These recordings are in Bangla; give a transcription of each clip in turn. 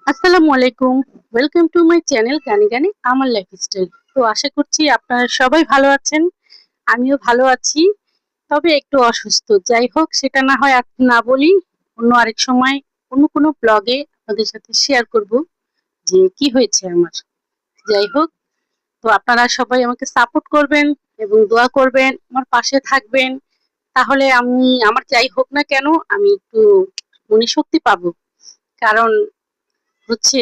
আসসালামু আলাইকুম। ওয়েলকাম টু মাই চ্যানেল গানে গানে আমার লাইফস্টাইল। তো আশা করছি আপনারা সবাই ভালো আছেন। আমিও ভালো আছি। তবে একটু অসুস্থ। যাই হোক সেটা না হয় আর না বলি। অন্য আরেক সময় অন্য কোনো ব্লগে আপনাদের সাথে শেয়ার করব যে কি হয়েছে আমার। যাই হোক, তো আপনারা সবাই আমাকে সাপোর্ট করবেন এবং দোয়া করবেন, আমার পাশে থাকবেন। তাহলে আমি আমার যাই হোক না কেন আমি একটু মনে শক্তি পাবো। কারণ হচ্ছে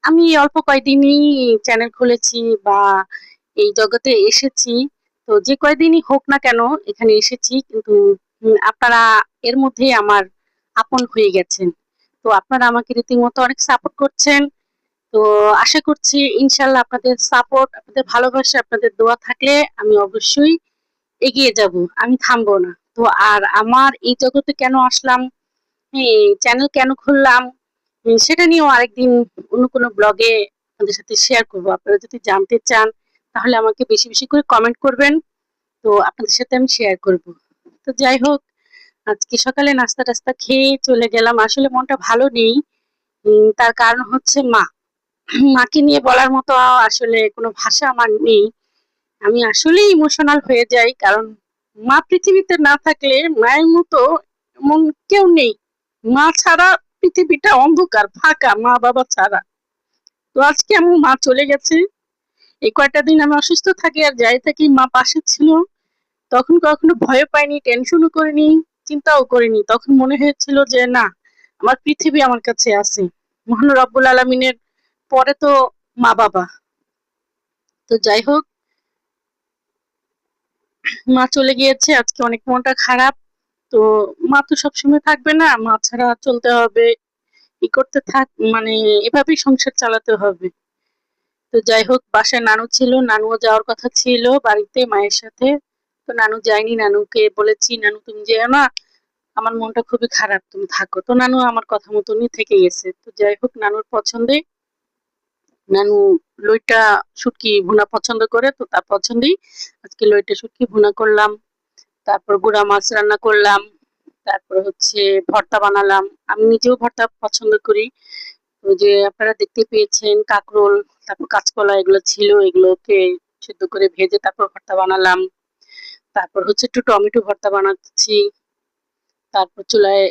আমি অল্প কয়দিনই চ্যানেল খুলেছি বা এই জগতে এসেছি। তো যে কয়দিনই হোক না কেন এখানে এসেছি, কিন্তু আপনারা এর মধ্যেই আমার আপন হয়ে গেছেন। তো আপনারা আমাকে রীতিমতো অনেক সাপোর্ট করছেন। তো আশা করছি ইনশাল্লাহ আপনাদের সাপোর্ট, আপনাদের ভালোবাসা, আপনাদের দোয়া থাকলে আমি অবশ্যই এগিয়ে যাব। আমি থামবো না। তো আর আমার এই জগতে কেন আসলাম, চ্যানেল কেন খুললাম, সেটা নিয়েও আরেকদিন অন্য কোনো ব্লগে আপনাদের সাথে শেয়ার করব। আপনারা যদি জানতে চান তাহলে আমাকে বেশি বেশি করে কমেন্ট করবেন। তো আপনাদের সাথে আমি শেয়ার করব। তো যাই হোক, আজকে সকালে নাস্তা টাস্তা খেয়ে চলে গেলাম। আসলে মনটা ভালো নেই। তার কারণ হচ্ছে মা। মাকে নিয়ে বলার মতো আসলে কোনো ভাষা আমার নেই। আমি আসলেই ইমোশনাল হয়ে যাই। কারণ মা পৃথিবীতে না থাকলে মায়ের মতো এমন কেউ নেই। মা ছাড়া পৃথিবীটা অন্ধকার, ফাঁকা, মা বাবা ছাড়া। তো আজকে আমার মা চলে গেছে। এই কয়টা দিন আমি অসুস্থ থাকি আর যাই থাকি, মা পাশে ছিল। তখন কখনো ভয় পাইনি, টেনশনও করিনি, চিন্তাও করিনি। তখন মনে হয়েছিল যে না, আমার পৃথিবী আমার কাছে আছে। মহান রব্বুল আলমিনের পরে তো মা বাবা। তো যাই হোক, মা চলে গিয়েছে, আজকে অনেক মনটা খারাপ। তো মা তো সবসময় থাকবে না, মা ছাড়া চলতে হবে, ই করতে থাক, মানে এভাবেই সংসার চালাতে হবে। তো যাই হোক, বাসায় নানু ছিল, নানুও যাওয়ার কথা ছিল বাড়িতে মায়ের সাথে। তো নানু যায়নি, নানুকে বলেছি নানু তুমি যেও না, আমার মনটা খুবই খারাপ, তুমি থাকো। তো নানু আমার কথা মতনই থেকে গেছে। তো যাই হোক, নানুর পছন্দে, নানু লইটা শুটকি ভুনা পছন্দ করে, তো তার পছন্দেই আজকে লইটা শুটকি ভুনা করলাম। তারপর গুড়া মাছ রান্না করলাম। তারপর হচ্ছে ভর্তা বানালাম। আমি নিজেও ভর্তা পছন্দ করি। ওই যে আপনারা দেখতে পেয়েছেন কাঁকরোল, তারপর কাঁচকলা এগুলো ছিল, এগুলোকে সেদ্ধ করে ভেজে তারপর ভর্তা বানালাম। তারপর হচ্ছে একটু টমেটো ভর্তা বানাচ্ছি। তারপর চুলায়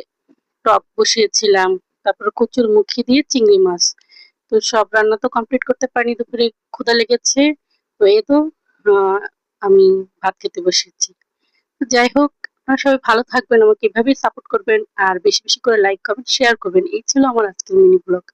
টক বসিয়েছিলাম। তারপর কচুর মুখি দিয়ে চিংড়ি মাছ। তো সব রান্না তো কমপ্লিট করতে পারিনি, দুপুরে ক্ষুধা লেগেছে। তো এই তো আমি ভাত খেতে বসেছি। তো যাই হোক, আপনারা সবাই ভালো থাকবেন, আমাকে এভাবেই সাপোর্ট করবেন আর বেশি বেশি করে লাইক কমেন্ট শেয়ার করবেন। এই ছিল আমার আজকের মিনি ব্লগ।